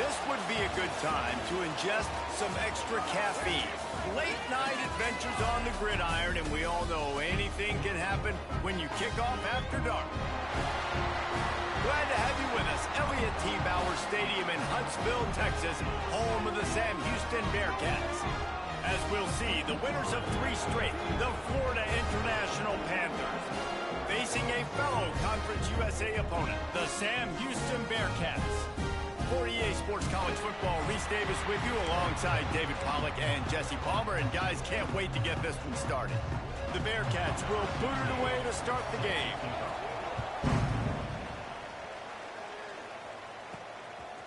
This would be a good time to ingest some extra caffeine. Late night adventures on the gridiron, and we all know anything can happen when you kick off after dark. Glad to have you with us. Elliott T. Bauer Stadium in Huntsville, Texas, home of the Sam Houston Bearcats. As we'll see, the winners of 3 straight, the Florida International Panthers, facing a fellow Conference USA opponent, the Sam Houston Bearcats. For EA Sports College Football, Reese Davis with you alongside David Pollack and Jesse Palmer. And guys, can't wait to get this one started. The Bearcats will boot it away to start the game.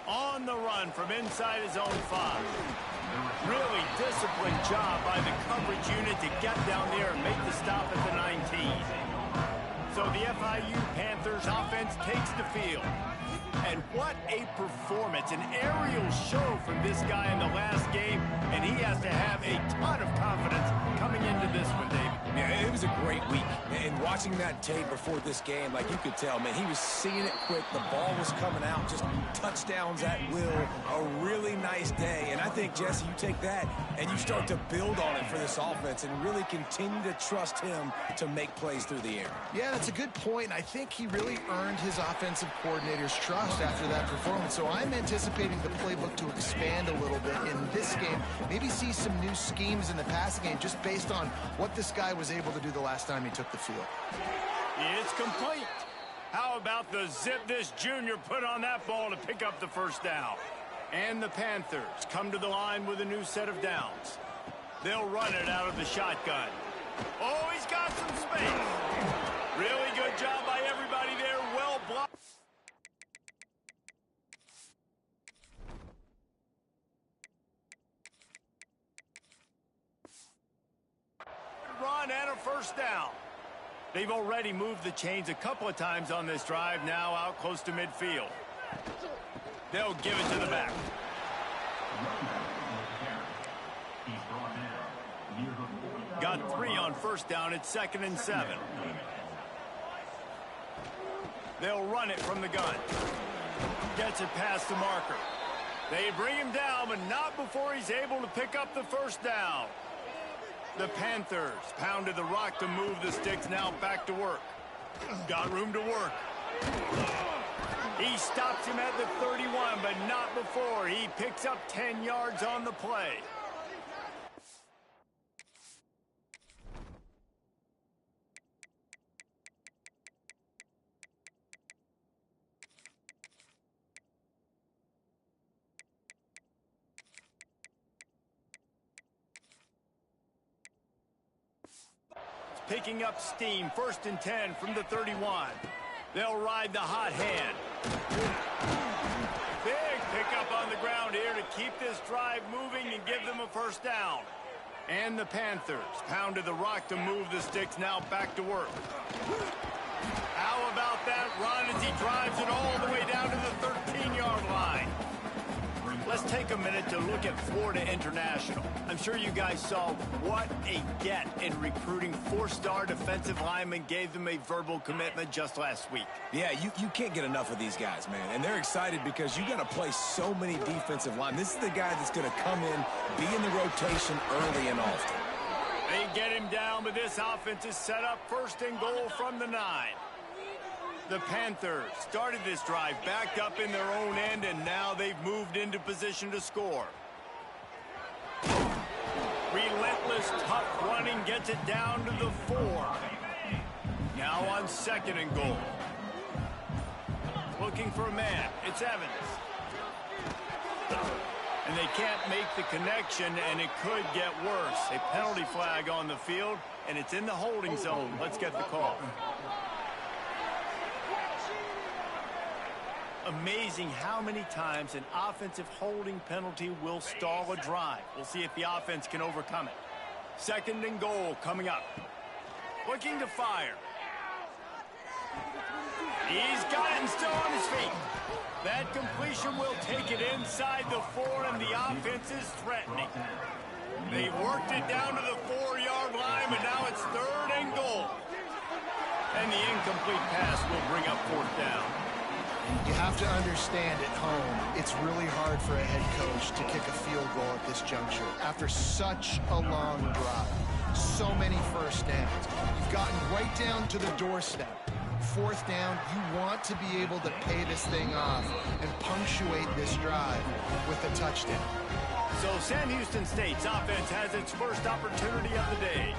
On the run from inside his own 5. Really disciplined job by the coverage unit to get down there and make the stop at the 19. So the FIU Panthers offense takes the field. And what a performance, an aerial show from this guy in the last game, and he has to have a ton of confidence coming into this one, David. Yeah, it was a great week. And watching that tape before this game, like you could tell, man, he was seeing it quick. The ball was coming out, just touchdowns at will. A really nice day. And I think, Jesse, you take that and you start to build on it for this offense and really continue to trust him to make plays through the air. Yeah, that's a good point. I think he really earned his offensive coordinator's trust after that performance. So I'm anticipating the playbook to expand a little bit in this game. Maybe see some new schemes in the passing game just based on what this guy was able to do the last time he took the field. It's complete. How about the zip this junior put on that ball to pick up the first down? And the Panthers come to the line with a new set of downs. They'll run it out of the shotgun. Oh, he's got some space. Really good job by everybody there. Well blocked. Run and a first down. They've already moved the chains a couple of times on this drive, now out close to midfield. They'll give it to the back. Got 3 on first down. It's 2nd and 7. They'll run it from the gun. Gets it past the marker. They bring him down, but not before he's able to pick up the first down. The Panthers pounded the rock to move the sticks, now back to work. Got room to work. He stops him at the 31, but not before. He picks up 10 yards on the play. Picking up steam, 1st and 10 from the 31. They'll ride the hot hand. Big pickup on the ground here to keep this drive moving and give them a first down. And the Panthers pounded the rock to move the sticks, now back to work. How about that run as he drives it all the way down to the 13-yard line? Let's take a minute to look at Florida International. I'm sure you guys saw what a get in recruiting 4-star defensive linemen, gave them a verbal commitment just last week. Yeah, you can't get enough of these guys, man. And they're excited because you got to play so many defensive linemen. This is the guy that's going to come in, be in the rotation early and often. They get him down, but this offense is set up 1st and goal from the 9. The Panthers started this drive backed up in their own end, and now they've moved into position to score. Relentless, tough running gets it down to the 4. Now on 2nd and goal. Looking for a man. It's Evans. And they can't make the connection, and it could get worse. A penalty flag on the field, and it's in the holding zone. Let's get the call. Amazing how many times an offensive holding penalty will stall a drive. We'll see if the offense can overcome it. 2nd and goal coming up. Looking to fire. He's got it and still on his feet. That completion will take it inside the 4, and the offense is threatening. They worked it down to the 4-yard line, but now it's 3rd and goal. And the incomplete pass will bring up 4th down. You have to understand at home, it's really hard for a head coach to kick a field goal at this juncture. After such a long drive, so many first downs, you've gotten right down to the doorstep. Fourth down, you want to be able to pay this thing off and punctuate this drive with a touchdown. So Sam Houston State's offense has its first opportunity of the day.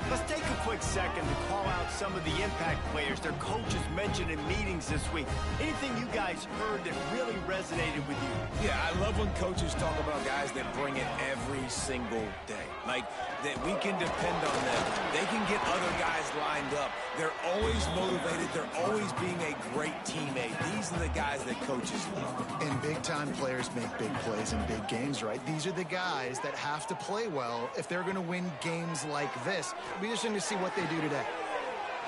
Let's take a quick second to call out some of the impact players their coaches mentioned in meetings this week. Anything you guys heard that really resonated with you? Yeah, I love when coaches talk about guys that bring it every single day. Like, that we can depend on them. They can get other guys lined up. They're always motivated. They're always being a great teammate. These are the guys that coaches love. And big-time players make big plays in big games, right? These are the guys that have to play well if they're going to win games like this. It'll be interesting to see what they do today.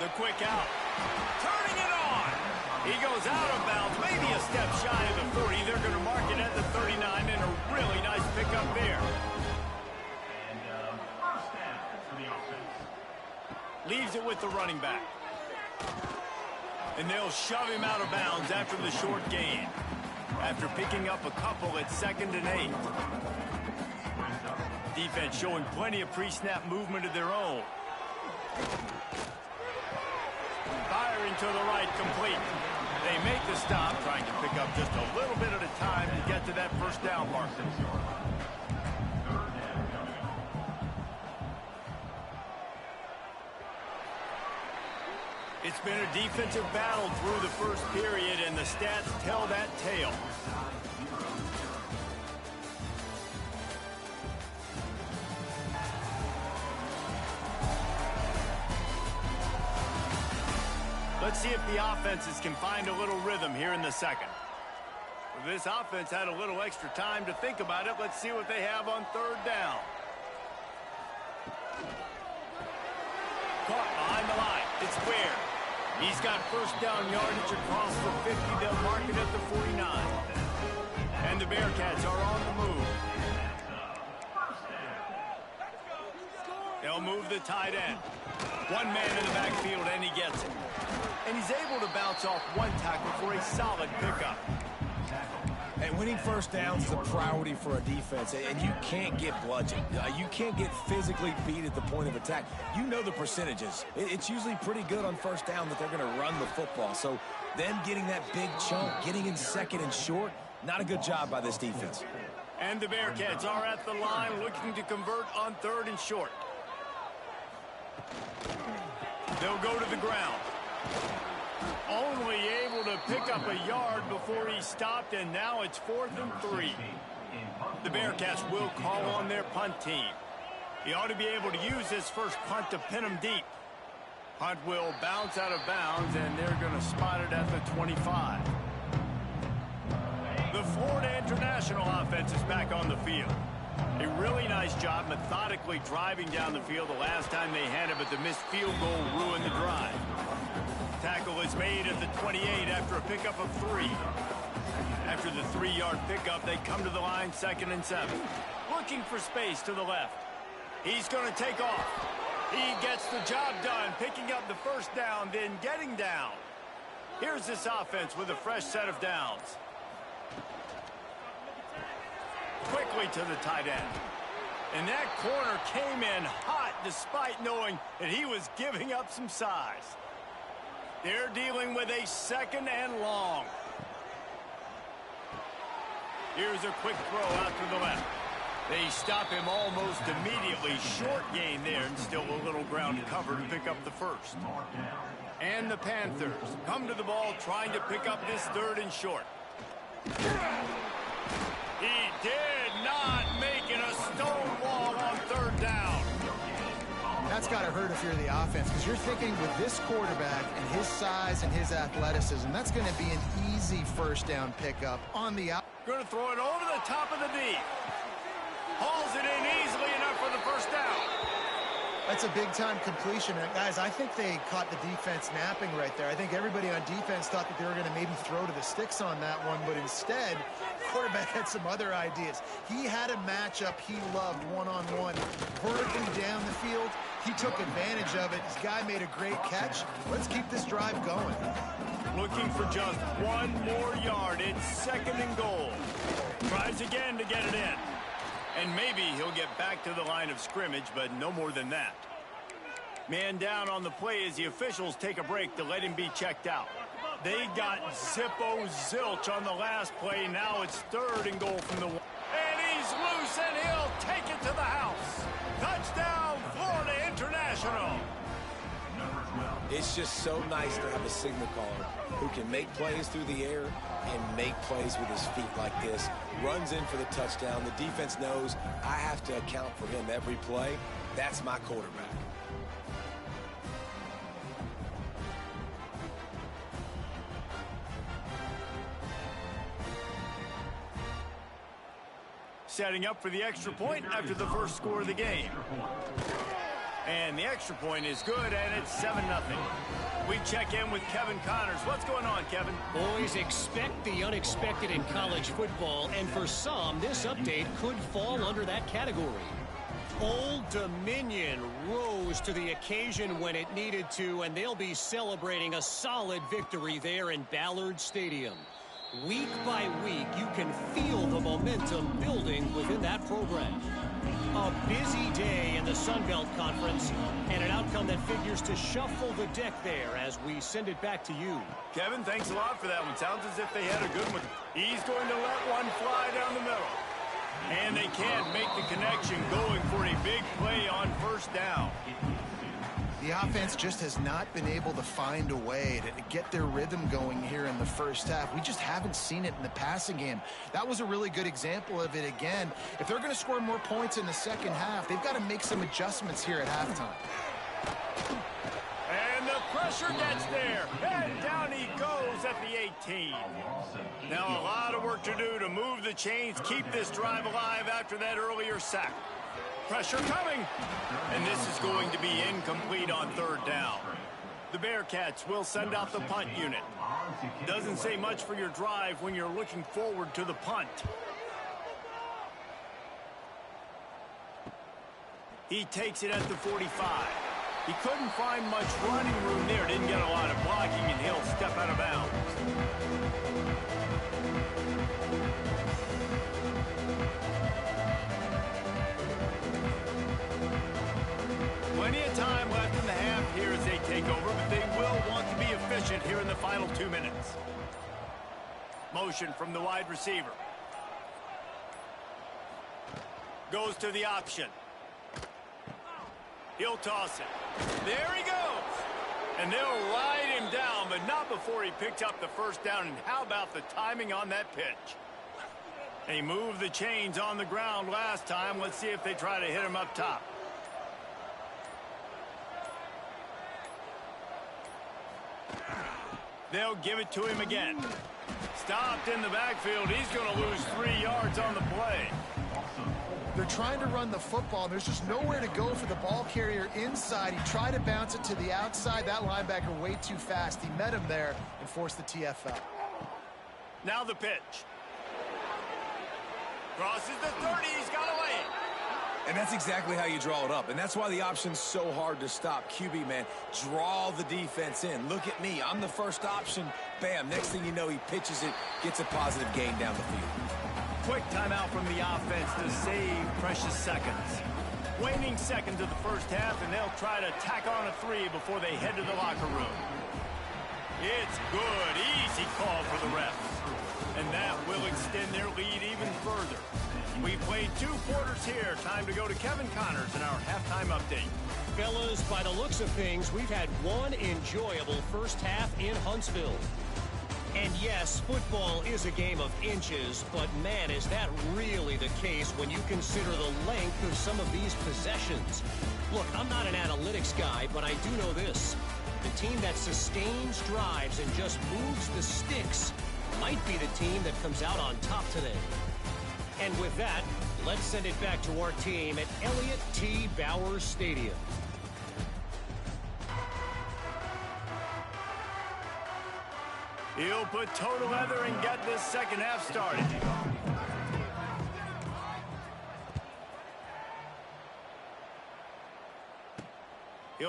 The quick out. Turning it on. He goes out of bounds, maybe a step shy of the 40. They're going to mark it at the 39, and a really nice pickup there. Leaves it with the running back. And they'll shove him out of bounds after the short gain. After picking up a couple at 2nd and 8. Defense showing plenty of pre-snap movement of their own. Firing to the right, complete. They make the stop, trying to pick up just a little bit at a time to get to that first down mark. It's been a defensive battle through the first period, and the stats tell that tale. Let's see if the offenses can find a little rhythm here in the second. This offense had a little extra time to think about it. Let's see what they have on 3rd down. Caught behind the line. It's Ware. He's got first down yardage across the 50. They'll mark it at the 49. And the Bearcats are on the move. They'll move the tight end. One man in the backfield, and he gets it. And he's able to bounce off one tackle for a solid pickup. And winning first downs is a priority for a defense, and you can't get bludgeoned. You can't get physically beat at the point of attack. You know the percentages. It's usually pretty good on first down that they're going to run the football. So them getting that big chunk, getting in 2nd and short, not a good job by this defense. And the Bearcats are at the line looking to convert on 3rd and short. They'll go to the ground. Only able to pick up a yard before he stopped, and now it's 4th and 3. The Bearcats will call on their punt team. He ought to be able to use this first punt to pin him deep. Punt will bounce out of bounds, and they're going to spot it at the 25. The Florida International offense is back on the field. A really nice job methodically driving down the field the last time they had it, but the missed field goal ruined the drive. Tackle is made at the 28 after a pickup of 3. After the 3-yard pickup, they come to the line 2nd and 7. Looking for space to the left. He's going to take off. He gets the job done, picking up the first down, then getting down. Here's this offense with a fresh set of downs. Quickly to the tight end. And that corner came in hot despite knowing that he was giving up some size. They're dealing with a 2nd and long. Here's a quick throw out to the left. They stop him almost immediately. Short gain there, and still a little ground cover to pick up the first. And the Panthers come to the ball trying to pick up this 3rd and short. He did not make it a stone wall on 3rd down. That's got to hurt if you're the offense, because you're thinking with this quarterback and his size and his athleticism, that's going to be an easy first down pickup on the out. Going to throw it over the top of the D. Hauls it in easily enough for the first down. That's a big-time completion. And guys, I think they caught the defense napping right there. I think everybody on defense thought that they were going to maybe throw to the sticks on that one, but instead, the quarterback had some other ideas. He had a matchup he loved one-on-one, vertically down the field. He took advantage of it. This guy made a great catch. Let's keep this drive going. Looking for just one more yard. It's 2nd and goal. Tries again to get it in. And maybe he'll get back to the line of scrimmage, but no more than that. Man down on the play as the officials take a break to let him be checked out. They got zilch on the last play. Now it's 3rd and goal from the one. And he's loose, and he'll take it to the house. Touchdown, Florida International. It's just so nice to have a signal caller who can make plays through the air and make plays with his feet like this. Runs in for the touchdown. The defense knows I have to account for him every play. That's my quarterback. Setting up for the extra point after the first score of the game. And the extra point is good, and it's 7-0. We check in with Kevin Connors. What's going on, Kevin? Boys, expect the unexpected in college football, and for some, this update could fall under that category. Old Dominion rose to the occasion when it needed to, and they'll be celebrating a solid victory there in Ballard Stadium. Week by week, you can feel the momentum building within that program. A busy day in the Sun Belt Conference, and an outcome that figures to shuffle the deck there as we send it back to you. Kevin, thanks a lot for that one. Sounds as if they had a good one. He's going to let one fly down the middle. And they can't make the connection, going for a big play on 1st down. The offense just has not been able to find a way to get their rhythm going here in the first half. We just haven't seen it in the passing game. That was a really good example of it again. If they're going to score more points in the second half, they've got to make some adjustments here at halftime. And the pressure gets there. And down he goes at the 18. Now a lot of work to do to move the chains, keep this drive alive after that earlier sack. Pressure coming, and this is going to be incomplete on 3rd down. The Bearcats will send out the punt unit. Doesn't say much for your drive when you're looking forward to the punt. He takes it at the 45. He couldn't find much running room there, didn't get a lot of blocking, and he'll step out of bounds. Plenty of time left in the half here as they take over, but they will want to be efficient here in the final 2 minutes. Motion from the wide receiver. Goes to the option. He'll toss it. There he goes. And they'll ride him down, but not before he picked up the 1st down. And how about the timing on that pitch? They moved the chains on the ground last time. Let's see if they try to hit him up top. They'll give it to him again. Stopped in the backfield. He's going to lose 3 yards on the play. They're trying to run the football, and there's just nowhere to go for the ball carrier inside. He tried to bounce it to the outside. That linebacker way too fast. He met him there and forced the TFL. Now the pitch. Crosses the 30. He's got away. And that's exactly how you draw it up. And that's why the option's so hard to stop. QB, man, draw the defense in. Look at me. I'm the first option. Bam. Next thing you know, he pitches it, gets a positive gain down the field. Quick timeout from the offense to save precious seconds. Waning seconds of the first half, and they'll try to tack on a 3 before they head to the locker room. It's good. Easy call for the refs. And that will extend their lead even further. We played 2 quarters here. Time to go to Kevin Connors in our halftime update. Fellas, by the looks of things, we've had one enjoyable first half in Huntsville. And yes, football is a game of inches, but man, is that really the case when you consider the length of some of these possessions. Look, I'm not an analytics guy, but I do know this. The team that sustains drives and just moves the sticks might be the team that comes out on top today. And with that, let's send it back to our team at Elliott T. Bowers Stadium. He'll put total leather and get this second half started.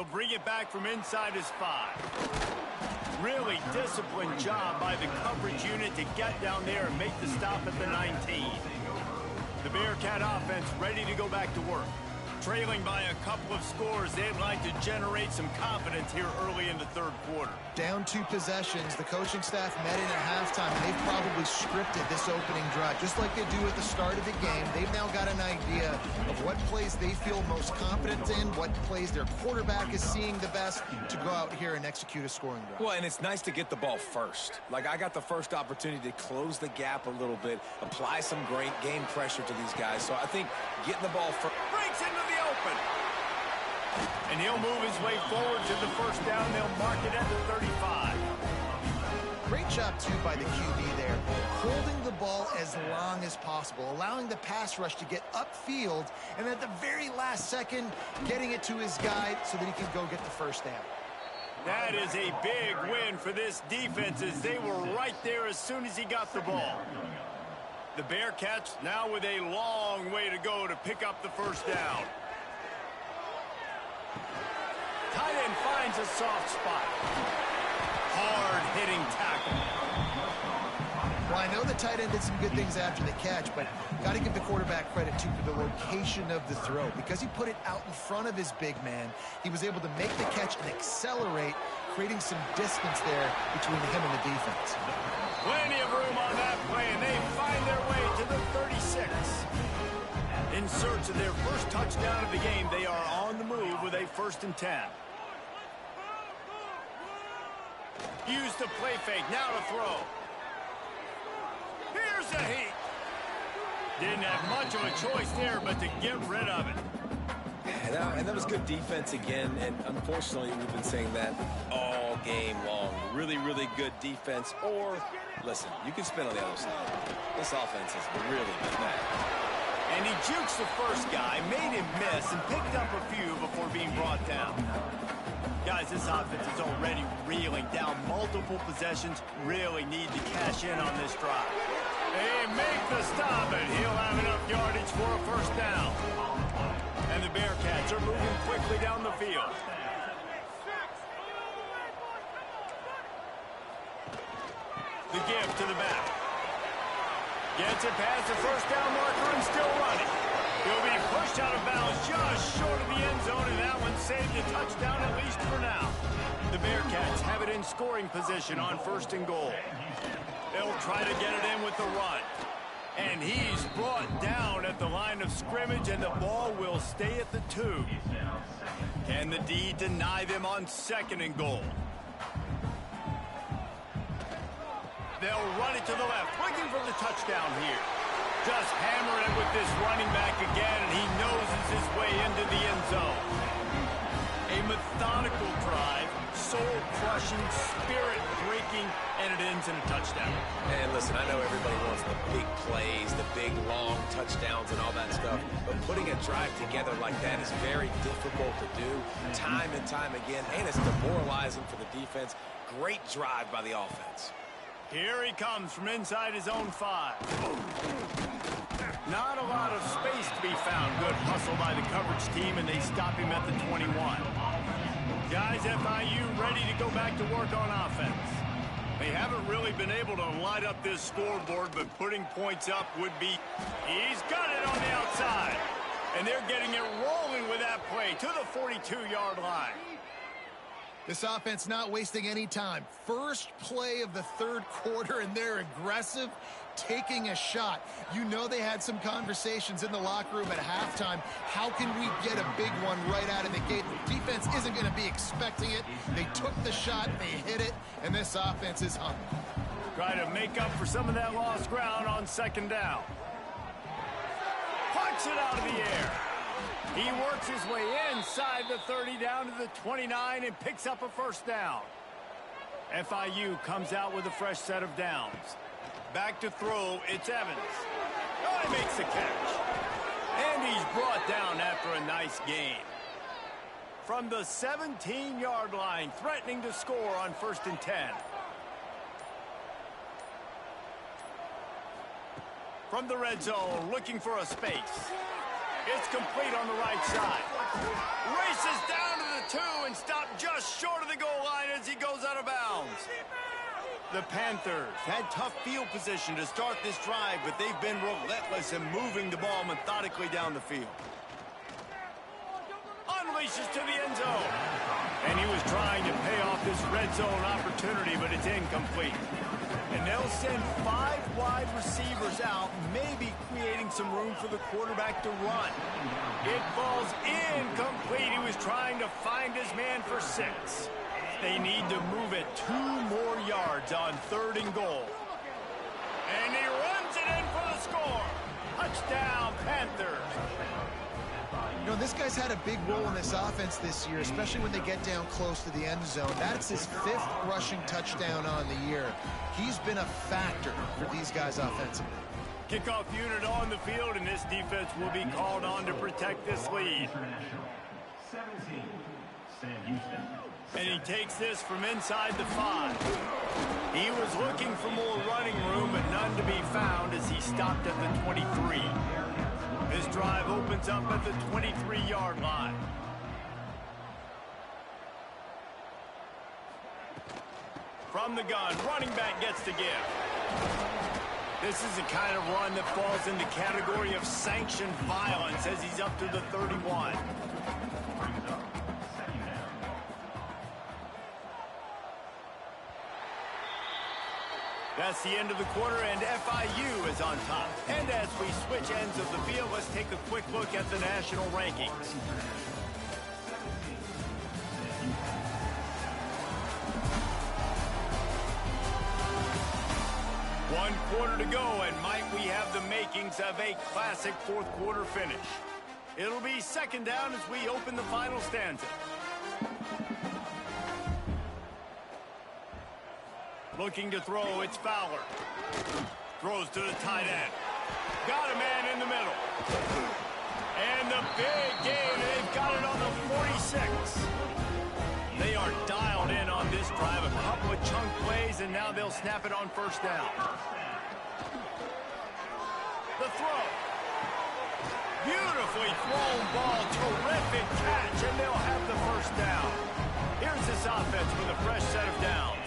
He'll bring it back from inside his 5. Really disciplined job by the coverage unit to get down there and make the stop at the 19. The Bearcat offense ready to go back to work. Trailing by a couple of scores, they'd like to generate some confidence here early in the third quarter. Down 2 possessions, the coaching staff met in at halftime, and they've probably scripted this opening drive. Just like they do at the start of the game, they've now got an idea of what plays they feel most confident in, what plays their quarterback is seeing the best to go out here and execute a scoring drive. Well, and it's nice to get the ball first. Like, I got the first opportunity to close the gap a little bit, apply some great game pressure to these guys. So I think getting the ball first. Breaks into the open. And he'll move his way forward to the first down. They'll mark it at the 35. Great job, too, by the QB there, holding the ball as long as possible, allowing the pass rush to get upfield, and at the very last second, getting it to his guy so that he can go get the first down. That is a big win for this defense, as they were right there as soon as he got the ball. The Bearcats now with a long way to go to pick up the first down. Tight end finds a soft spot. Hard-hitting tackle. Well, I know the tight end did some good things after the catch, but got to give the quarterback credit, too, for the location of the throw. Because he put it out in front of his big man, he was able to make the catch and accelerate, creating some distance there between him and the defense. Plenty of room on that play, and they find their way to the 36. In search of their first touchdown of the game, they are on the move with a 1st and 10. Use the play fake, now to throw. Here's a heat. Didn't have much of a choice there, but to get rid of it. And that was good defense again, and unfortunately we've been saying that all game long. Really, really good defense, or, listen, you can spin on the other side. This offense has really been bad. And he jukes the first guy, made him miss, and picked up a few before being brought down. Guys, this offense is already reeling down multiple possessions. Really need to cash in on this drive. They make the stop, and he'll have enough yardage for a first down. And the Bearcats are moving quickly down the field. The give to the back. Gets it past the first down marker and still running. He'll be pushed out of bounds just short of the end zone, and that one saved a touchdown at least for now. The Bearcats have it in scoring position on 1st and goal. They'll try to get it in with the run. And he's brought down at the line of scrimmage, and the ball will stay at the 2. Can the D deny them on 2nd and goal? They'll run it to the left, looking for the touchdown here. Just hammer it with this running back again, and he noses his way into the end zone. A methodical drive, soul-crushing, spirit-breaking, and it ends in a touchdown. And listen, I know everybody wants the big plays, the big, long touchdowns and all that stuff, but putting a drive together like that is very difficult to do time and time again, and it's demoralizing for the defense. Great drive by the offense. Here he comes from inside his own 5. Not a lot of space to be found. Good hustle by the coverage team, and they stop him at the 21. Guys, FIU ready to go back to work on offense. They haven't really been able to light up this scoreboard, but putting points up would be... He's got it on the outside. And they're getting it rolling with that play to the 42-yard line. This offense not wasting any time. First play of the third quarter, and they're aggressive, taking a shot. You know they had some conversations in the locker room at halftime. How can we get a big one right out of the gate? The defense isn't going to be expecting it. They took the shot, they hit it, and this offense is hungry. Try to make up for some of that lost ground on 2nd down. Punch it out of the air. He works his way inside the 30 down to the 29 and picks up a first down. FIU comes out with a fresh set of downs. Back to throw, it's Evans. Oh, he makes the catch. And he's brought down after a nice gain. From the 17-yard line, threatening to score on 1st and 10. From the red zone, looking for a space. It's complete on the right side. Races down to the 2 and stopped just short of the goal line as he goes out of bounds. The Panthers had tough field position to start this drive, but they've been relentless in moving the ball methodically down the field. Unleashes to the end zone. And he was trying to pay off this red zone opportunity, but it's incomplete. And they'll send 5 wide receivers out, maybe creating some room for the quarterback to run. It falls incomplete. He was trying to find his man for 6. They need to move it 2 more yards on 3rd and goal. And he runs it in for the score. Touchdown, Panthers. You know, this guy's had a big role in this offense this year, especially when they get down close to the end zone. That's his 5th rushing touchdown on the year. He's been a factor for these guys offensively. Kickoff unit on the field, and this defense will be called on to protect this lead. 17, Sam Houston. And he takes this from inside the 5. He was looking for more running room, but none to be found as he stopped at the 23. This drive opens up at the 23-yard line. From the gun, running back gets the give. This is the kind of run that falls in the category of sanctioned violence as he's up to the 31. That's the end of the quarter, and FIU is on top. And as we switch ends of the field, let's take a quick look at the national rankings. One quarter to go, and might we have the makings of a classic 4th quarter finish. It'll be 2nd down as we open the final stanza. Looking to throw, it's Fowler. Throws to the tight end. Got a man in the middle. And the big game, they've got it on the 46. They are dialed in on this drive. A couple of chunk plays, and now they'll snap it on 1st down. The throw. Beautifully thrown ball. Terrific catch, and they'll have the 1st down. Here's this offense with a fresh set of downs.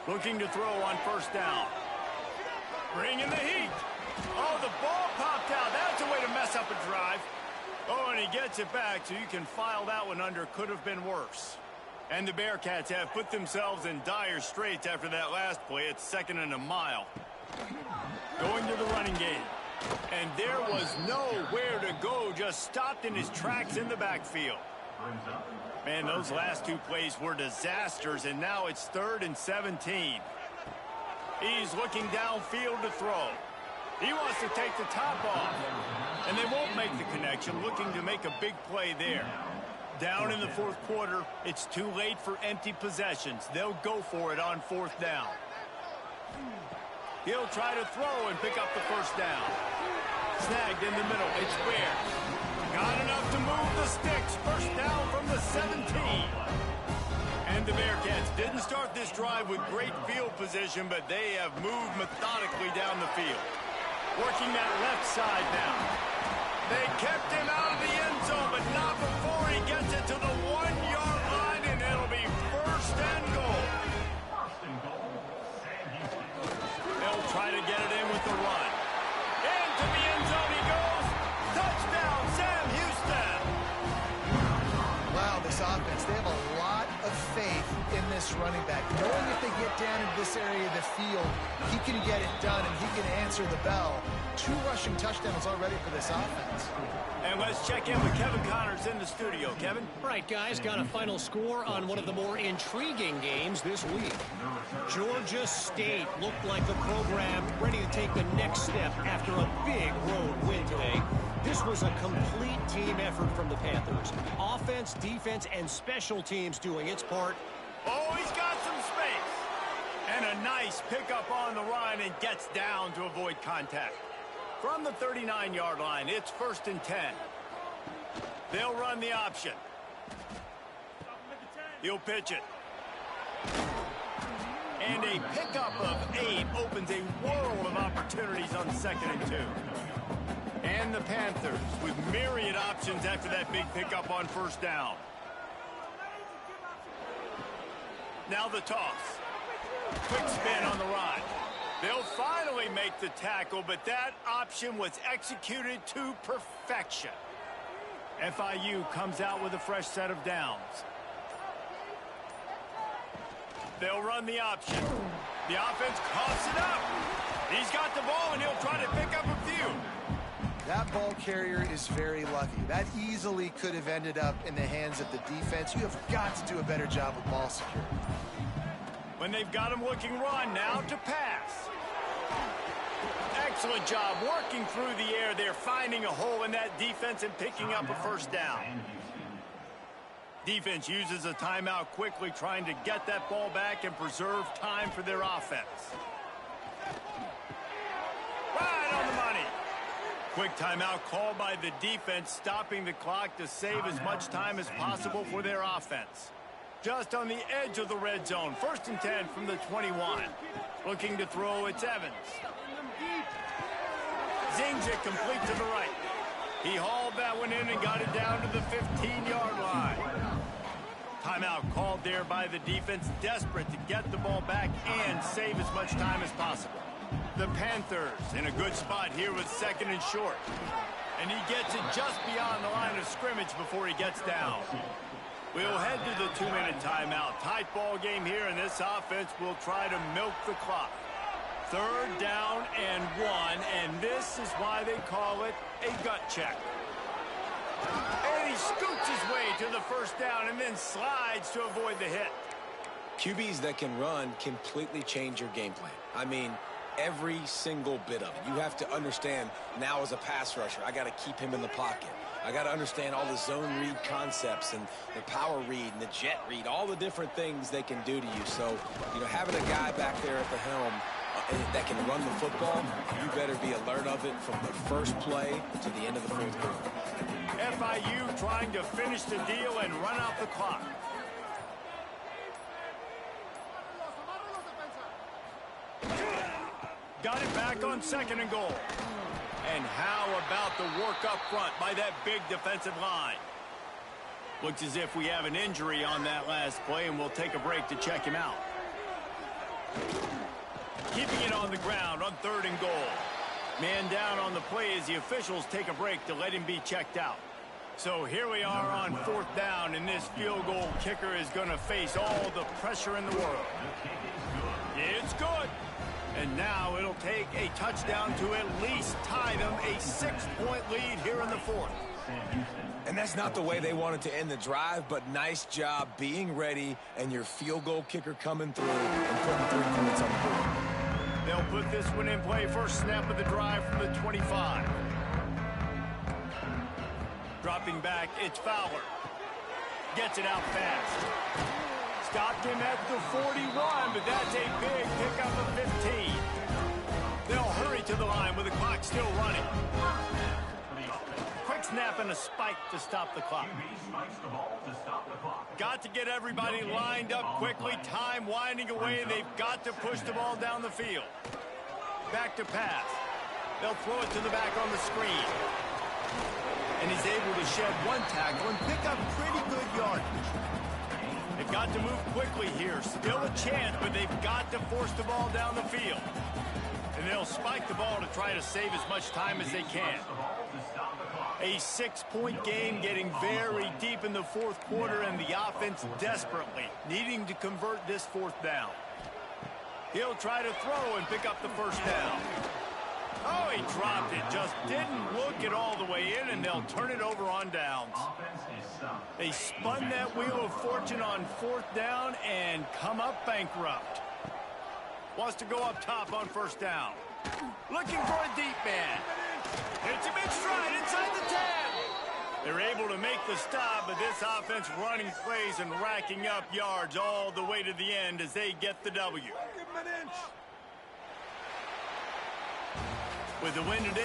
Looking to throw on 1st down. Bringing the heat. Oh, the ball popped out. That's a way to mess up a drive. Oh, and he gets it back, so you can file that one under. Could have been worse. And the Bearcats have put themselves in dire straits after that last play. It's 2nd and a mile. Going to the running game. And there was nowhere to go. Just stopped in his tracks in the backfield. Man, those last 2 plays were disasters, and now it's 3rd and 17. He's looking downfield to throw. He wants to take the top off, and they won't make the connection, looking to make a big play there. Down in the 4th quarter, it's too late for empty possessions. They'll go for it on 4th down. He'll try to throw and pick up the 1st down. Snagged in the middle. It's Ware. Got enough to move the sticks. 1st down from the 17. And the Bearcats didn't start this drive with great field position, but they have moved methodically down the field. Working that left side now. They kept him out of the end zone, but not before he gets it to the 1-yard line, and it'll be 1st and goal. They'll try to get it in with the run. Into the end zone he goes. Touchdown, Sam Houston. Wow, this offense, they have a lot of faith in this running back. Knowing if they get down into this area of the field, he can get it done and he can answer the bell. 2 rushing touchdowns already for this offense. And let's check in with Kevin Connors in the studio. Kevin? Right, guys, got a final score on one of the more intriguing games this week. Georgia State looked like the program ready to take the next step after a big road win today. This was a complete team effort from the Panthers. Offense, defense, and special teams doing its part. Oh, he's got some space. And a nice pickup on the run and gets down to avoid contact. From the 39-yard line, it's 1st and 10. They'll run the option. He'll pitch it. And a pickup of 8 opens a world of opportunities on 2nd and 2. And the Panthers with myriad options after that big pickup on 1st down. Now the toss. Quick spin on the run. They'll finally make the tackle, but that option was executed to perfection. FIU comes out with a fresh set of downs. They'll run the option. The offense coughs it up. He's got the ball, and he'll try to pick up a few. That ball carrier is very lucky. That easily could have ended up in the hands of the defense. You have got to do a better job with ball security. When they've got him looking run, now to pass. Excellent job working through the air there, finding a hole in that defense and picking up a 1st down. Defense uses a timeout quickly, trying to get that ball back and preserve time for their offense. Right on the money. Quick timeout called by the defense, stopping the clock to save as much time as possible for their offense. Just on the edge of the red zone, 1st and 10 from the 21. Looking to throw, it's Evans. Zings it complete to the right. He hauled that one in and got it down to the 15-yard line. Timeout called there by the defense, desperate to get the ball back and save as much time as possible. The Panthers in a good spot here with 2nd and short. And he gets it just beyond the line of scrimmage before he gets down. We'll head to the 2-minute timeout. Tight ball game here, and this offense will try to milk the clock. 3rd down and 1, and this is why they call it a gut check. And he scoots his way to the 1st down and then slides to avoid the hit. QBs that can run completely change your game plan. I mean, every single bit of it. You have to understand now as a pass rusher, I got to keep him in the pocket. I got to understand all the zone read concepts and the power read and the jet read, all the different things they can do to you. So, having a guy back there at the helm that can run the football, you better be alert of it from the first play to the end of the 4th quarter. FIU trying to finish the deal and run out the clock. Got it back on 2nd and goal. And how about the work up front by that big defensive line? Looks as if we have an injury on that last play, and we'll take a break to check him out. Keeping it on the ground on 3rd and goal. Man down on the play as the officials take a break to let him be checked out. So here we are on 4th down, and this field goal kicker is going to face all the pressure in the world. It's good. And now it'll take a touchdown to at least tie them a 6-point lead here in the 4th. And that's not the way they wanted to end the drive, but nice job being ready and your field goal kicker coming through and putting 3 points on the board. They'll put this one in play. First snap of the drive from the 25. Dropping back, it's Fowler. Gets it out fast. Stopped him at the 41, but that's a big pickup of 15. They'll hurry to the line with the clock still running. Quick snap and a spike to stop the clock. Got to get everybody lined up quickly. Time winding away, and they've got to push the ball down the field. Back to pass. They'll throw it to the back on the screen. And he's able to shed 1 tackle and pick up pretty good yardage. They've got to move quickly here. Still a chance, but they've got to force the ball down the field. And they'll spike the ball to try to save as much time as they can. A 6-point game getting very deep in the 4th quarter, and the offense desperately needing to convert this 4th down. He'll try to throw and pick up the 1st down. Oh, he dropped it. Just didn't look it all the way in, and they'll turn it over on downs. They spun that wheel of fortune on 4th down and come up bankrupt. Wants to go up top on 1st down. Looking for a deep man. Hits him in stride inside the 10. They're able to make the stop, but this offense running plays and racking up yards all the way to the end as they get the W. With the win today,